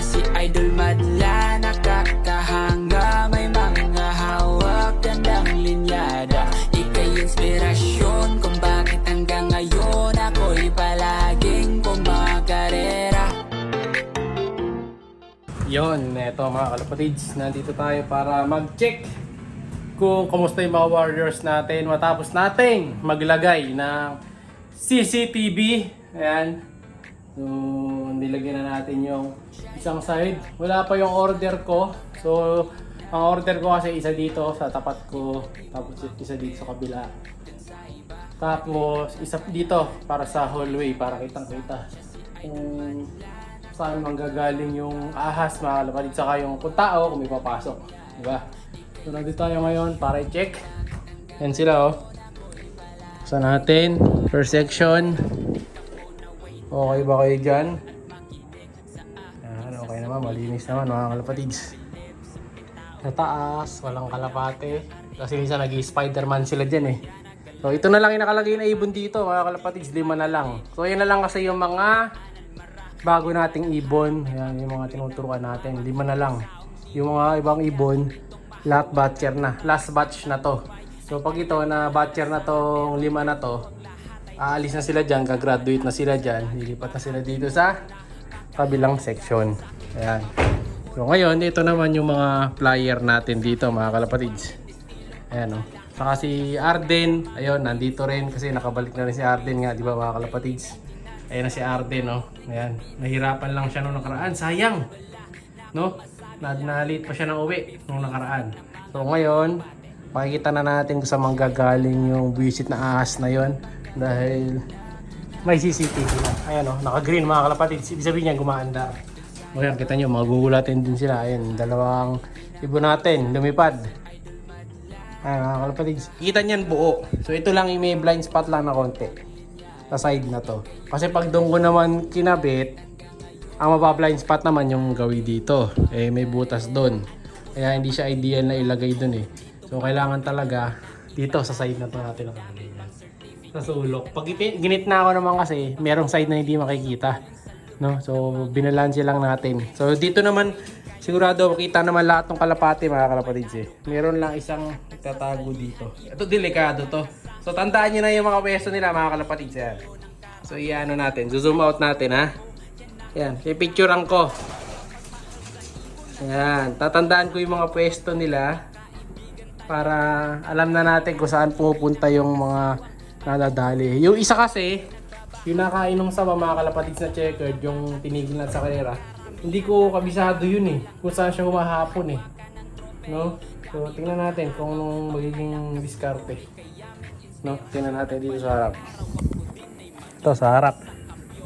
si Idol madla, nakakahanga, may mga hawak, gandang linyada. Ika'y inspirasyon kung bakit hanggang ngayon ako'y palaging kumakarera. Yon, eto mga kalapatids, nandito tayo para mag-check kung kumusta yung mga warriors natin matapos nating maglagay ng CCTV. Ayan. So, nilagyan na natin yung isang side. Wala pa yung order ko. So, ang order ko kasi isa dito sa tapat ko, tapos isa dito sa kabila. Tapos, isa dito para sa hallway, para kitang-kita kung saan manggagaling yung ahas, mga kalapatids, saka yung kung tao kung may papasok. Diba? So, nandito tayo ngayon para i-check. Yan sila, oh. Buksan natin. First section. Okay ba kayo dyan? Yan, okay naman. Malinis naman, mga kalapatids. Sa taas, walang kalapate. Kasi minsan nag-i-Spiderman sila dyan, eh. So, ito na lang yung nakalagay na ibon dito, mga kalapatids. 5 na lang. So, yan na lang kasi yung mga bago nating ibon. Ayan, yung mga tinuturuan natin. 5 na lang. Yung mga ibang ibon, lahat batcher na. Last batch na to. So pag ito na batcher na tong 5 na to, aalis na sila dyan, gagraduate na sila dyan. Lilipat na sila dito sa kabilang section. Ayan. So ngayon, ito naman yung mga flyer natin dito, mga kalapatids. Ayan, o. Saka si Arden, ayun, nandito rin kasi nakabalik na rin si Arden nga, di ba, mga kalapatids. Ayan na si Arden, no. Ayan, nahirapan lang siya nung nakaraan. Sayang, no? Nalit pa siya ng uwi nung nakaraan. So ngayon, makikita na natin kung saan manggagaling yung visit na ahas na yon dahil may CCTV na. Ayan, no, naka-green, mga kalapatids. Ibig sabihin niya gumaandar. Ayan, kita nyo, magugulatin din sila. Ayan, dalawang ibon natin, lumipad. Ayan, mga kalapatids. Kita niyan buo. So ito lang yung may blind spot lang na konti sa side na to. Kasi pag doon ko naman kinabit, ang mabablind spot naman yung gawi dito. Eh may butas doon. Kaya hindi siya ideal na ilagay doon, eh. So kailangan talaga dito sa side na to natin nakalagay. Sa sulok. Pag ginit na ako naman kasi, merong side na hindi makikita. No? So binalanse lang natin. So dito naman sigurado makita naman lahat ng kalapati, mga kalapatids, eh. Meron lang isang itatago dito. Ito delikado to. So tandaan nyo na yung mga pwesto nila, mga kalapatids. Yan. So iano natin, zoom out natin, ha. Yan, pipicturean ko. Yan, tatandaan ko yung mga pwesto nila para alam na natin kung saan pupunta yung mga nadadali. Yung isa kasi, yung nakainom sa mga kalapatids na checkered, yung tinigil na sa karera, hindi ko kabisado yun, eh. Kung saan siya humahapon, eh. No? So, tingnan natin kung anong magiging diskarte. No? Tingnan natin dito sa harap. Ito sa harap.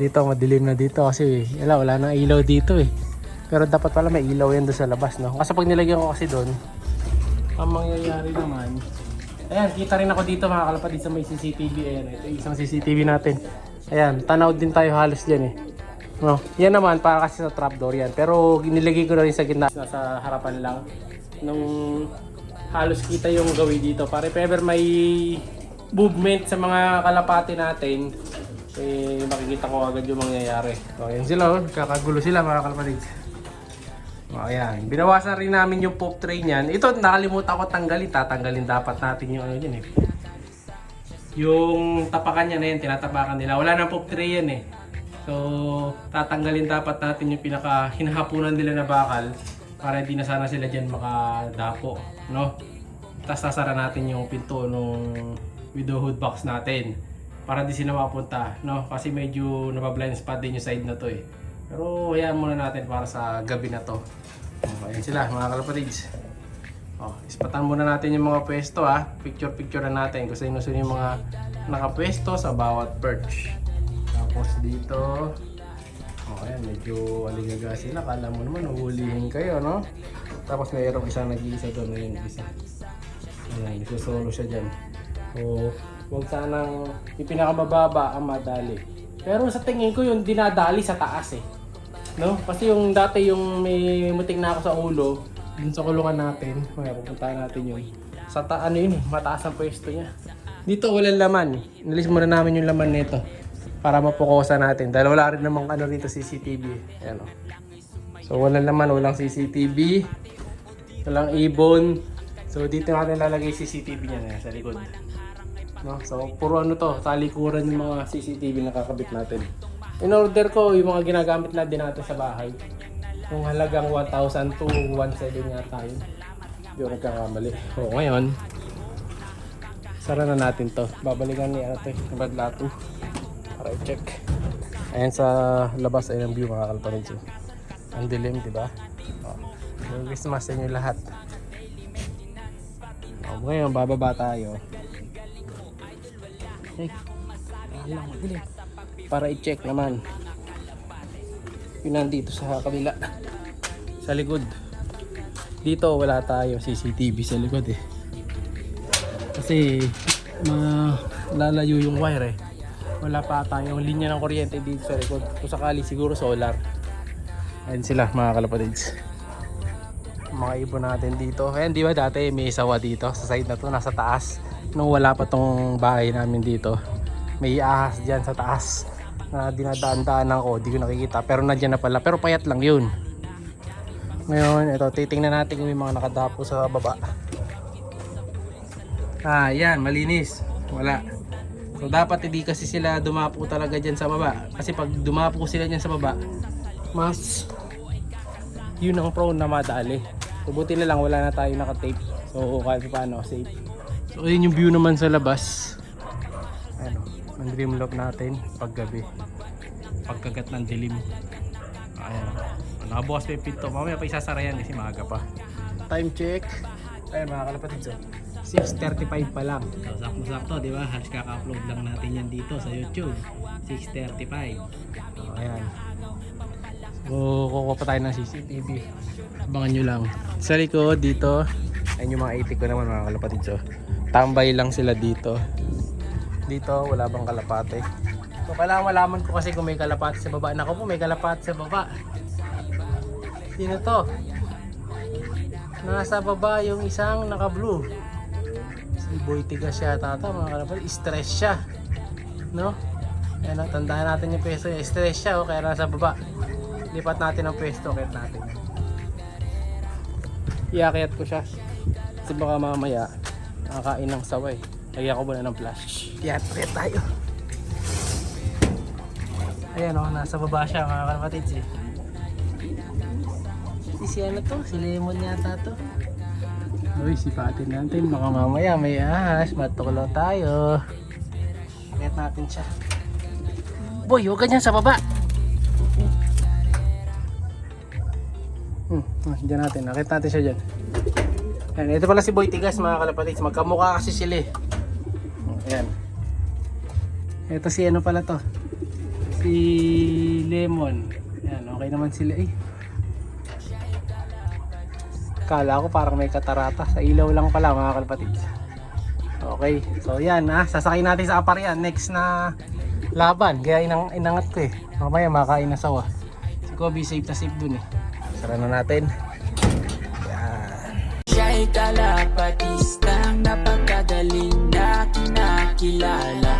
Dito, madilim na dito kasi wala nang ilaw dito, eh. Pero dapat pala may ilaw yan doon sa labas, no? Kasi pag nilagyan ko kasi doon, ang mangyayari naman, ayan, kita rin ako dito, mga kalapatids, sa may CCTV. Ayan, ito yung isang CCTV natin. Ayan, tanaw din tayo halos dyan, eh. No? Yan naman, para kasi sa trapdoor yan. Pero nilagay ko na rin sa gitna, nasa harapan lang. Nung halos kita yung gawi dito. Para if ever may movement sa mga kalapati natin, eh makikita ko agad yung mangyayari. So ayan sila, oh. Kakagulo sila, mga kalapatids. O ayan, binawasan rin namin yung pop tray niyan. Ito nakalimutan ko tanggalin, tatanggalin dapat natin yung ano yun, eh. Yung tapakan niya na yun, tinatapakan nila. Wala nang pop tray yan, eh. So tatanggalin dapat natin yung pinaka hinahapunan nila na bakal para hindi na sana sila dyan makadapo, no? Tapos sasara natin yung pinto nung window hood box natin para di sila mapunta, no? Kasi medyo nabablind spot din yung side na to, eh. Pero hayaan muna natin para sa gabi na to. Ayan sila, mga kalapatids. Ispatan muna natin yung mga pwesto, ha. Picture na natin kung sino yung mga nakapwesto sa bawat perch. Tapos dito, ayan, medyo aligaga sila. Kala mo naman, uhulihin kayo, no? Tapos mayroong isang nag-iisa doon na yung isa. Ayan, isusolo siya dyan. So, huwag sanang yung pinakamababa ang madali. Pero sa tingin ko yung dinadali sa taas, eh. No? Kasi yung dati yung may muting na ako sa ulo, dun sa kulungan natin, pupuntahan natin yun. Sa ano yun, mataas ang pwesto niya. Dito walang laman. Inalis muna namin yung laman nito para mapukosa natin. Dahil wala rin namang ano rito CCTV. Ayan, o. So So walang laman, walang CCTV, walang ibon. So dito natin lalagay CCTV niya na sa likod. No? So puro ano to, talikuran yung mga CCTV na kakabit natin. In order ko yung mga ginagamit na din natin sa bahay. Yung halagang 1,000 to 1,700 yata yun. Hindi ko nagkakamali. So ngayon, sara na natin to. Babalikan ni ate, ni Badlato. Para i-check. Ayan sa labas ay ang view mga kalapanids. Ang dilim, di ba? Oh. Merry Christmas sa inyo lahat. Oh, ngayon, bababa tayo. Hey, alam mo, dilim. Para i-check naman. Yun nandito sa kabila. Sa likod. Dito wala tayo CCTV sa likod eh. Kasi malalayo yung wire eh. Wala pa tayong linya ng kuryente dito sa likod. Kung sakali siguro solar. Ayan sila mga kalapatids. Mga ibon natin dito. Ayan di ba dati may sawa dito sa side na to, nasa taas. Nung wala pa tong bahay namin dito, may ahas dyan sa taas na dinadaan-daanan ko, di ko nakikita. Pero nandiyan na pala, pero payat lang yun. Ngayon, ito, titingnan natin kung may mga nakadapo sa baba. Ah, yan, malinis. Wala. So dapat hindi kasi sila dumapo talaga dyan sa baba. Kasi pag dumapo sila dyan sa baba, mas yun ang prone na madali. So buti na lang wala na tayo naka-tape. So kahit paano safe. So yun yung view naman sa labas. Ano, ang dream love natin paggabi. Pagkagat ng dilim. Ayan. Nakabukas pa yung pinto. Mamaya pa isasara yan kasi maaga pa. Time check. Ayan mga kalapatid. So 6:35 pa lang. So sakto-sakto, di ba? Halos kaka-upload lang natin yan dito sa YouTube. 6:35. So ayan. So kukuha pa tayo ng CCTV. Abangan nyo lang. Sa likod dito, ayun yung mga itik ko naman mga kalapatid. So tambay lang sila dito. Dito wala bang kalapate. So kailangan malaman ko kasi kung may kalapate sa baba. Nako po, may kalapate sa baba. Sino to? Nasa baba yung isang naka-blue. Si Boy Tigas siya tata mga kalapatid. Stress siya. No? Ayan, tandaan natin yung pwesto niya. Stress siya o kaya nasa baba. Lipat natin ang pwesto. Kaya natin. Iakyat ko siya. Kasi baka mamaya nakakain ng saway. Lagyan ko muna ng flash. Iakyat tayo. Ayan o, nasa baba siya mga kalapatids eh. Si ano to? Si Lemon yata to. Uy, sipatin natin. Baka mamaya may ahas. Matuklaw tayo. Iakyat natin siya. Boy, huwag ganyan sa baba. Diyan natin. Nakita natin siya dyan. Ayan, ito pala si Boy Tigas mga kalapatids. Magkamukha kasi sila eh. Ayan. Ito si ano pala to. Si Lemon. Ayan, okay naman sila eh. Kala ko parang may katarata. Sa ilaw lang pala mga kalapatids. Okay. So yan sasakay natin sa aparyan. Next na laban. Kaya inangat ko eh. Mamaya makain na sawa. Si Kobe safe na safe dun eh. Sara na natin. Siya'y kalapatistang napakagaling na kinakilala.